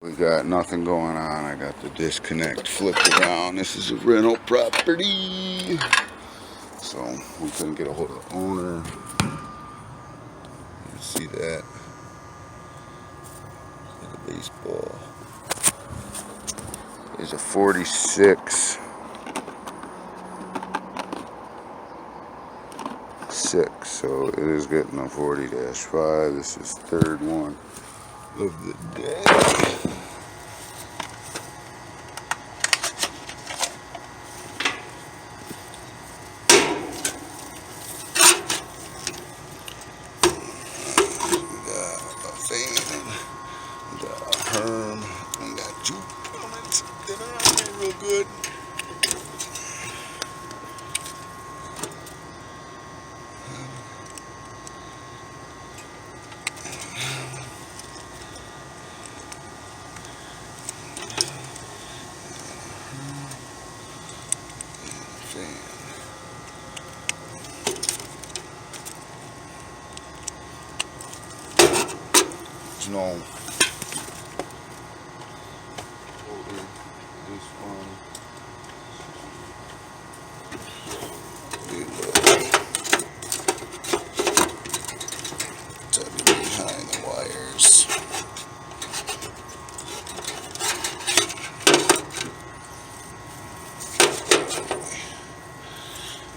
We got nothing going on. I got the disconnect flipped around. This is a rental property, so we couldn't get a hold of the owner. You see that? See the baseball. There's a 46 6, so it is getting a 40-5. This is third one of the day. We got two elements that are on there real good. There's no this one. Tuck it behind the wires.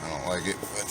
I don't like it, but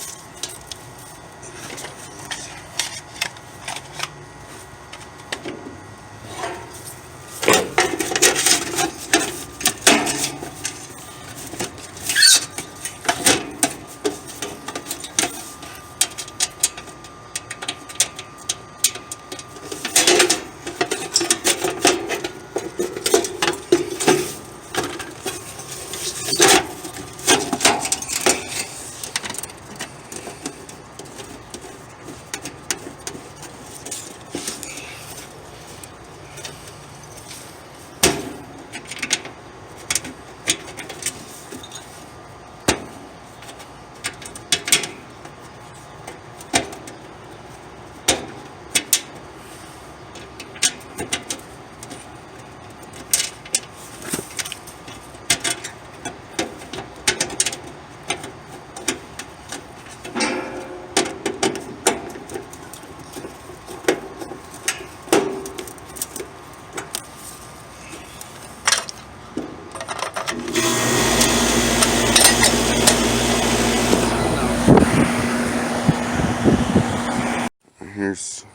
here's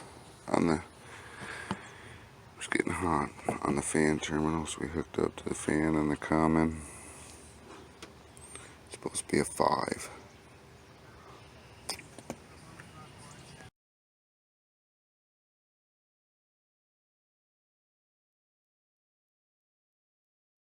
on the, it's getting hot on the fan terminals. We hooked up to the fan and the common. It's supposed to be a 5.